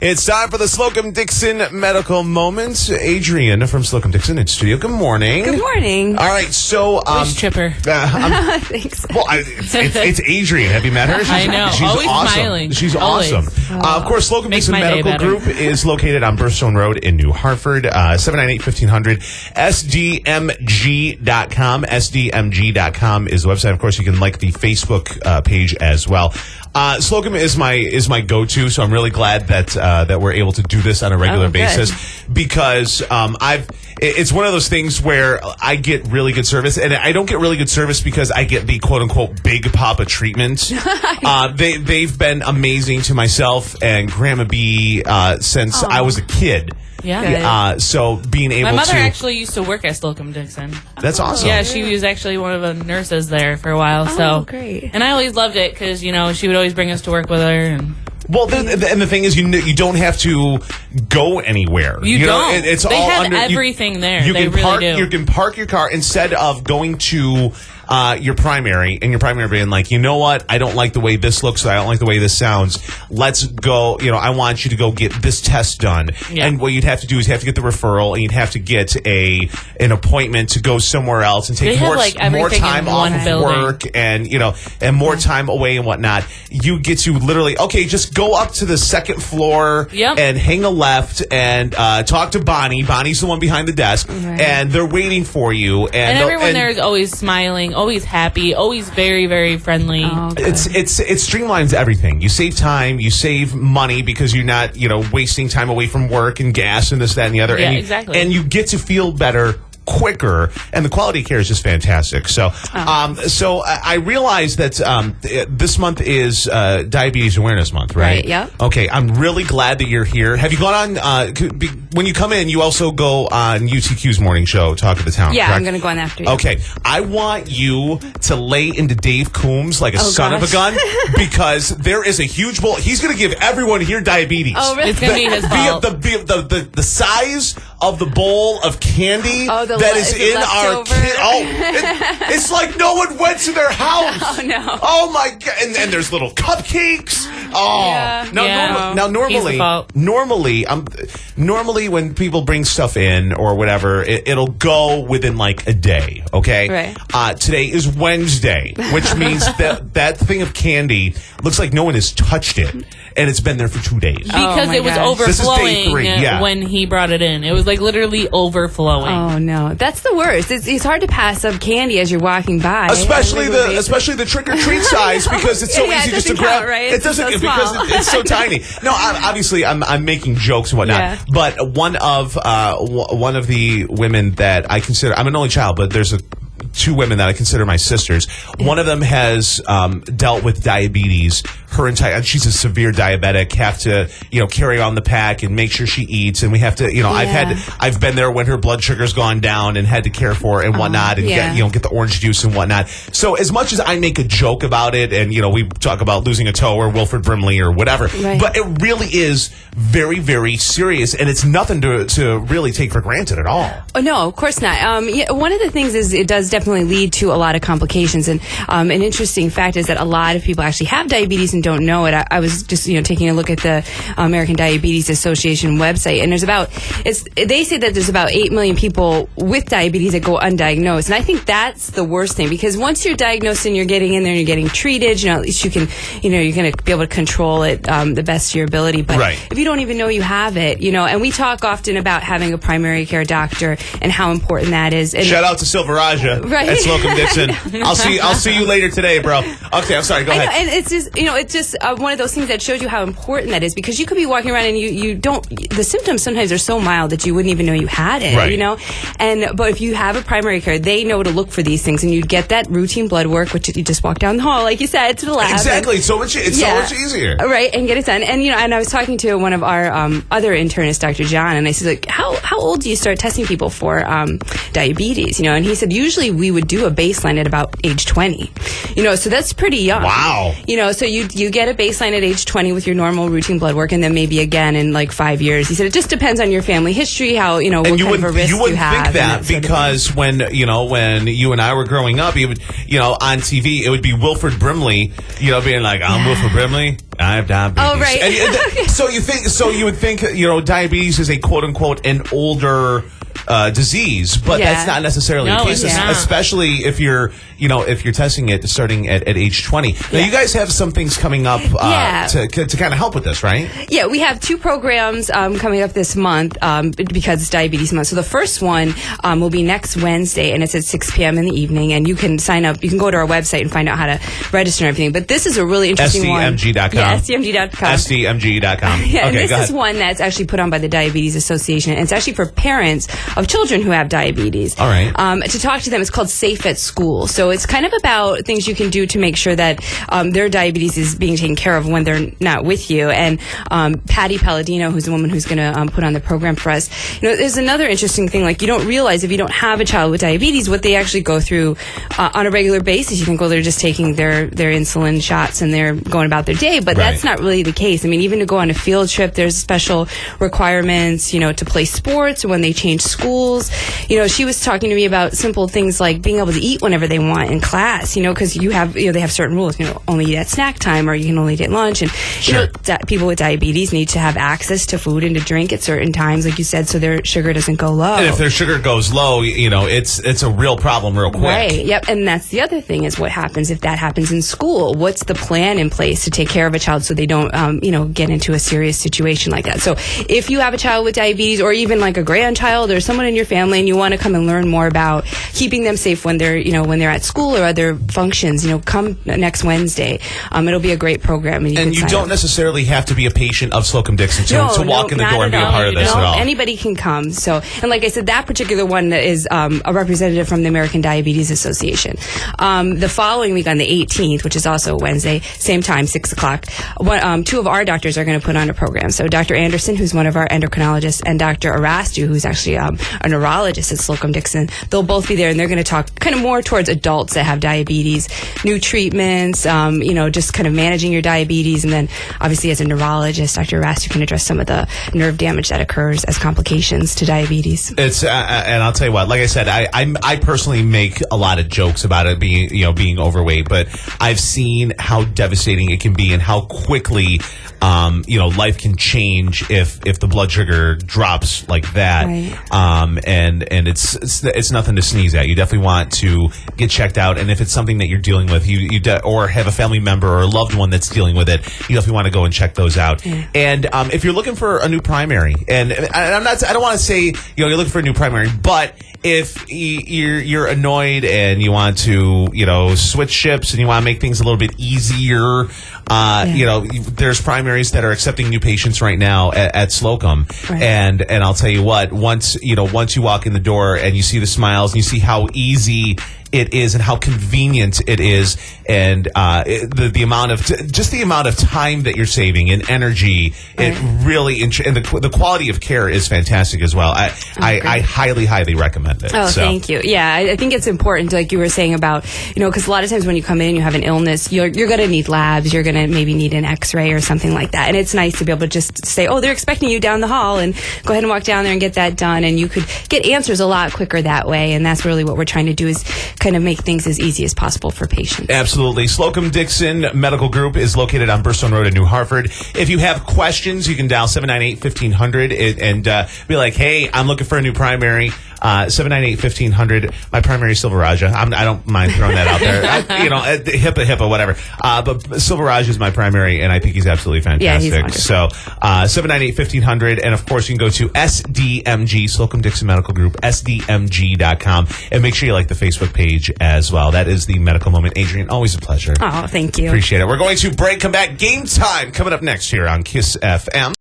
It's time for the Slocum Dickson Medical Moments. Adrian from Slocum Dickson in studio. Good morning. Good morning. All right, so Chipper. Thanks. Well, it's Adrian. Have you met her? I know. She's Always awesome. smiling. She's Always. awesome. Of course, Slocum Makes Dickson my day Medical better. Group is located on Burstone Road in New Hartford. 798-1500. SDMG.com. SDMG.com is the website. Of course, you can like the Facebook page as well. Slocum is my go-to, so I'm really glad that we're able to do this on a regular basis because it's one of those things where I get really good service, and I don't get really good service because I get the quote-unquote Big Papa treatment. They've been amazing to myself and Grandma B since I was a kid. Yeah. So being able to... My mother actually used to work at Slocum Dickson. That's awesome. Yeah, she was actually one of the nurses there for a while. Oh, great. And I always loved it because, she would always bring us to work with her. And Well, and the thing is, you don't have to go anywhere. You don't. It's they all have under everything there. You They can really park. do. You can park your car instead of going to your primary, and your primary being like, you know what? I don't like the way this looks. I don't like the way this sounds. Let's go. I want you to go get this test done. Yeah. And what you'd have to do is have to get the referral, and you'd have to get an appointment to go somewhere else and take more time off of work, and and more time away and whatnot. You get to literally just go up to the second floor and hang a left and talk to Bonnie. Bonnie's the one behind the desk, and they're waiting for you. And everyone there is always smiling, always happy, always very, very friendly. Oh, it streamlines everything. You save time, you save money because you're not wasting time away from work and gas and this, that, and the other. Yeah, and exactly. And you get to feel better quicker, and the quality of care is just fantastic. So, so I realize that this month is Diabetes Awareness Month, right? Right, yep. Okay, I'm really glad that you're here. Have you gone on, when you come in, you also go on UTQ's morning show, Talk of the Town, Yeah, correct? I'm going to go on after you. Okay, I want you to lay into Dave Coombs like a son of a gun because there is a huge bowl. He's going to give everyone here diabetes. Oh, really? It's going to be his fault. The size of the bowl of candy that is in our kid. It's like no one went to their house. Oh, no. Oh, my God. And there's little cupcakes. Oh. Yeah. Now, normally when people bring stuff in or whatever, it'll go within like a day, okay? Right. Today is Wednesday, which means that thing of candy looks like no one has touched it, and it's been there for 2 days. Because it was gosh. This is day overflowing 3, when he brought it in. It was like literally overflowing. Oh, no. That's the worst. It's hard to pass up candy as you're walking by. Especially the trick or treat size because it's so easy just to grab. Count, right? It doesn't so because it's so tiny. No, obviously I'm making jokes and whatnot. But one of the women that I consider, I'm an only child, but there's two women that I consider my sisters. One of them has dealt with diabetes her entire. She's a severe diabetic. Have to carry on the pack and make sure she eats, and we have to I've been there when her blood sugar's gone down and had to care for her and whatnot, and get the orange juice and whatnot. So as much as I make a joke about it, and we talk about losing a toe or Wilford Brimley or whatever, but it really is very, very serious, and it's nothing to really take for granted at all. Oh, no, of course not. One of the things is it does definitely lead to a lot of complications, and an interesting fact is that a lot of people actually have diabetes and don't know it. I was just taking a look at the American Diabetes Association website, and they say that there's about 8 million people with diabetes that go undiagnosed, and I think that's the worst thing because once you're diagnosed and you're getting in there and you're getting treated, at least you can you're going to be able to control it the best of your ability. But if you don't even know you have it, and we talk often about having a primary care doctor and how important that is. And shout out to Silveraja at Slocum Dickson. I'll see you later today, bro. Okay, I'm sorry. Go ahead. And it's just one of those things that shows you how important that is because you could be walking around and you don't. The symptoms sometimes are so mild that you wouldn't even know you had it. But if you have a primary care, they know to look for these things, and you get that routine blood work, which you just walk down the hall, like you said, to the lab. Exactly. So much easier. Right, and get it done. And and I was talking to one of our other internists, Dr. John, and I said, like, how old do you start testing people for diabetes? And he said usually we would do a baseline at about age 20. So that's pretty young. Wow. So you get a baseline at age 20 with your normal routine blood work, and then maybe again in like 5 years. He said it just depends on your family history, how what kind of a risk you wouldn't have. Think that because when you and I were growing up, on TV it would be Wilford Brimley, being like, I'm Wilford Brimley. I have diabetes. Oh, right. And, so you would think, diabetes is a quote unquote an older disease, but that's not necessarily the case, especially if you're testing it starting at age 20. Now, you guys have some things coming up to kind of help with this, right? Yeah, we have 2 programs coming up this month because it's Diabetes Month. So the first one will be next Wednesday, and it's at 6 p.m. in the evening, and you can sign up. You can go to our website and find out how to register and everything. But this is a really interesting one. SDMG.com. Yeah, SDMG.com. SDMG.com. Yeah, and this is one that's actually put on by the Diabetes Association, and it's actually for parents of children who have diabetes. All right. To talk to them, it's called Safe at School. So it's kind of about things you can do to make sure that their diabetes is being taken care of when they're not with you. And Patty Palladino, who's the woman who's going to put on the program for us, there's another interesting thing. Like, you don't realize if you don't have a child with diabetes, what they actually go through on a regular basis. You think, well, they're just taking their insulin shots and they're going about their day, but that's not really the case. I mean, even to go on a field trip, there's special requirements, to play sports, when they change schools. She was talking to me about simple things like being able to eat whenever they want in class, because they have certain rules, only eat at snack time, or you can only eat at lunch. And, people with diabetes need to have access to food and to drink at certain times, like you said, so their sugar doesn't go low. And if their sugar goes low, it's a real problem real quick. Right, yep. And that's the other thing, is what happens if that happens in school. What's the plan in place to take care of a child so they don't, get into a serious situation like that? So if you have a child with diabetes, or even like a grandchild or someone in your family, and you want to come and learn more about keeping them safe when they're at school or other functions, come next Wednesday. It'll be a great program. And you don't necessarily have to be a patient of Slocum Dickson to walk in the door and be a part of this at all. Anybody can come. So, and like I said, that particular one is a representative from the American Diabetes Association. The following week on the 18th, which is also Wednesday, same time, 6 o'clock, 2 of our doctors are going to put on a program. So Dr. Anderson, who's one of our endocrinologists, and Dr. Arastu, who's actually a neurologist at Slocum Dickson, they'll both be there, and they're going to talk kind of more towards adults that have diabetes, new treatments, just kind of managing your diabetes. And then obviously as a neurologist, Dr. Arastu can address some of the nerve damage that occurs as complications to diabetes. It's and I'll tell you what, like I said, I personally make a lot of jokes about it being overweight, but I've seen how devastating it can be and how quickly life can change if the blood sugar drops like that. Right. And it's nothing to sneeze at. You definitely want to get checked out, and if it's something that you're dealing with, or have a family member or a loved one that's dealing with it, you definitely want to go and check those out. Yeah. And if you're looking for a new primary, and I don't want to say you're looking for a new primary, but if you're annoyed and you want to switch ships and you want to make things a little bit easier, there's primaries that are accepting new patients right now at Slocum. Right. And I'll tell you what, once you walk in the door and you see the smiles and you see how easy it is and how convenient it is, and the amount of time that you're saving and energy, it really and the quality of care is fantastic as well. I highly recommend it. Oh, thank you. Yeah, I think it's important, like you were saying about, because a lot of times when you come in and you have an illness, you're going to need labs, you're going to maybe need an x-ray or something like that. And it's nice to be able to just say, oh, they're expecting you down the hall, and go ahead and walk down there and get that done. And you could get answers a lot quicker that way. And that's really what we're trying to do, is kind of make things as easy as possible for patients. Absolutely. Slocum Dickson Medical Group is located on Burstone Road in New Hartford. If you have questions, you can dial 798-1500 and be like, hey, I'm looking for a new primary. 798-1500. My primary is Silveraja. I don't mind throwing that out there. HIPAA, whatever. But Silveraja is my primary, and I think he's absolutely fantastic. Yeah, he's so 798-1500, and of course you can go to SDMG, Slocum Dickson Medical Group, SDMG.com, and make sure you like the Facebook page as well. That is the Medical Moment. Adrian, always a pleasure. Oh, thank you. Appreciate it. We're going to break. Come back. Game time coming up next here on KISS FM.